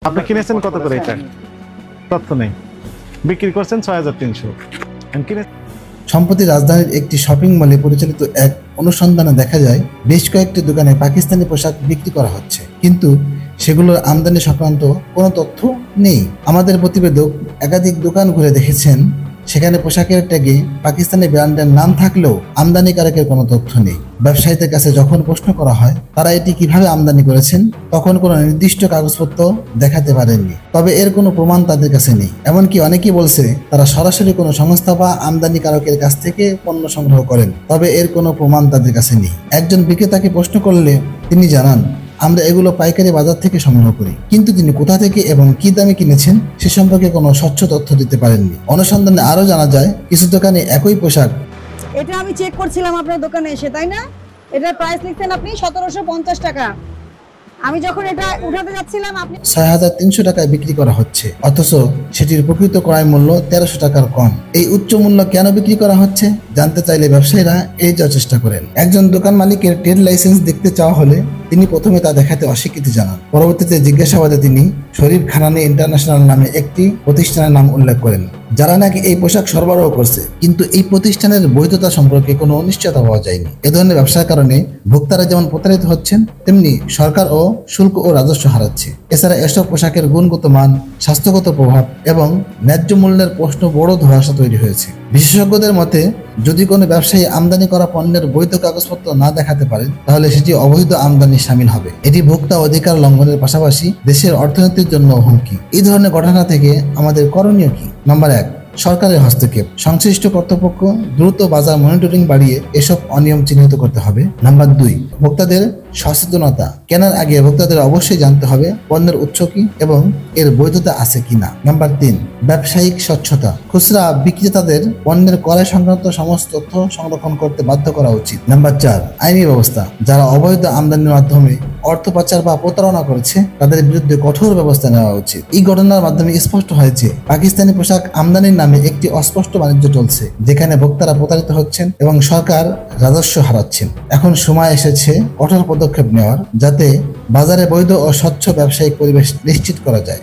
আপনি কিনেছেন কত করে এটা? তথ্য নেই। বিক্রি করছেন ৬৩০০। সম্প্রতি রাজধানীর একটি শপিং মলে পরিচালিত এক অনুসন্ধানে দেখা যায় বেশ কয়েকটি দোকানে পাকিস্তানি পোশাক বিক্রি করা হচ্ছে, কিন্তু সেগুলোর আমদানি সংক্রান্ত কোনো তথ্য নেই। আমাদের প্রতিবেদক একাধিক দোকান ঘুরে দেখেছেন, সেখানে পোশাকের ট্যাগে পাকিস্তানি ব্র্যান্ডের নাম থাকলেও আমদানিকারকের কোনো তথ্য নেই। ব্যবসায়ীদের কাছে যখন প্রশ্ন করা হয় তারা এটি কিভাবে আমদানি করেছেন, তখন কোনো নির্দিষ্ট কাগজপত্র দেখাতে পারেননি। তবে এর কোনো প্রমাণ তাদের কাছে নেই। এমনকি অনেকেই বলছে তারা সরাসরি কোনো সংস্থা বা আমদানিকারকের কাছ থেকে পণ্য সংগ্রহ করেন, তবে এর কোনো প্রমাণ তাদের কাছে নেই। একজন বিক্রেতাকে প্রশ্ন করলে তিনি জানান, আমরা এগুলো পাইকারি বাজার থেকে সংগ্রহ করি, কিন্তু তিনি কোথা থেকে এবং কি দামে কিনেছেন সে সম্পর্কে কোনো স্বচ্ছ তথ্য দিতে পারেননি। অনুসন্ধানে আরও জানা যায় কিছু দোকানে একই পোশাক। এটা আমি চেক করছিলাম আপনার দোকানে এসে, তাই না? এটার প্রাইস লিখছেন আপনি ১৭৫০ টাকা। আমি যখন এটা উঠাতে যাচ্ছিলাম আপনি ৬৩০০ টাকায় বিক্রি করা হচ্ছে, অথচ সেটির প্রকৃত ক্রয় মূল্য ১৩০০ টাকার কম। এই উচ্চ মূল্য কেন বিক্রি করা হচ্ছে জানতে চাইলে ব্যবসায়ীরা এড়িয়ে যাওয়ার চেষ্টা করেন। একজন দোকান মালিকের ট্রেড লাইসেন্স দেখতে চাওয়া হলে তিনি প্রথমে তা দেখাতে অস্বীকৃতি জানান। পরবর্তীতে জিজ্ঞাসাবাদে তিনি শরীফ খানানি ইন্টারন্যাশনাল নামে একটি প্রতিষ্ঠানের নাম উল্লেখ করেন, যারা নাকি এই পোশাক সরবরাহ করছে, কিন্তু এই প্রতিষ্ঠানের বৈধতা সম্পর্কে কোনো অনিশ্চয়তা পাওয়া যায়নি। এ ধরনের ব্যবসার কারণে ভোক্তারা যেমন প্রতারিত হচ্ছেন, তেমনি সরকার ও শুল্ক ও রাজস্ব হারাচ্ছে। এছাড়া এসব পোশাকের গুণগত মান, স্বাস্থ্যগত প্রভাব এবং ন্যায্য মূল্যের প্রশ্ন বড় ধোঁয়াশা তৈরি হয়েছে। বিশেষজ্ঞদের মতে, যদি কোনো ব্যবসায়ী আমদানি করা পণ্যের বৈধ কাগজপত্র না দেখাতে পারেন, তাহলে সেটি অবৈধ আমদানি শামিল হবে। এটি ভোক্তা অধিকার লঙ্ঘনের পাশাপাশি দেশের অর্থনীতির জন্য হুমকি। এই ধরনের ঘটনা থেকে আমাদের করণীয় কি? নাম্বার ১, সরকারের হস্তক্ষেপ। সংশ্লিষ্ট কর্তৃপক্ষ দ্রুত বাজার মনিটরিং বাড়িয়ে এসব অনিয়ম চিহ্নিত করতে হবে। নাম্বার ২, ভোক্তাদের সচেতনতা। কেনার আগে ভোক্তাদের অবশ্যই জানতে হবে পণ্যের উৎস কি এবং এর বৈধতা আছে কিনা। নাম্বার ৩, ব্যবসায়িক স্বচ্ছতা। খুচরা বিক্রেতাদের পণ্যের ক্রয় সংক্রান্ত সমস্ত তথ্য সংরক্ষণ করতে বাধ্য করা উচিত। নাম্বার ৪, আইনি ব্যবস্থা। যারা অবৈধ আমদানির মাধ্যমে অর্থ পাচার বা প্রতারণা করেছে তাদের বিরুদ্ধে কঠোর ব্যবস্থা নেওয়া উচিত। এই ঘটনার মাধ্যমে স্পষ্ট হয়েছে পাকিস্তানি পোশাক আমদানির নামে একটি অস্পষ্ট বাণিজ্য চলছে, যেখানে ভোক্তারা প্রতারিত হচ্ছেন এবং সরকার রাজস্ব হারাচ্ছেন। এখন সময় এসেছে কঠোর পদক্ষেপ নেওয়ার, যাতে বাজারে বৈধ ও স্বচ্ছ ব্যবসায়িক পরিবেশ নিশ্চিত করা যায়।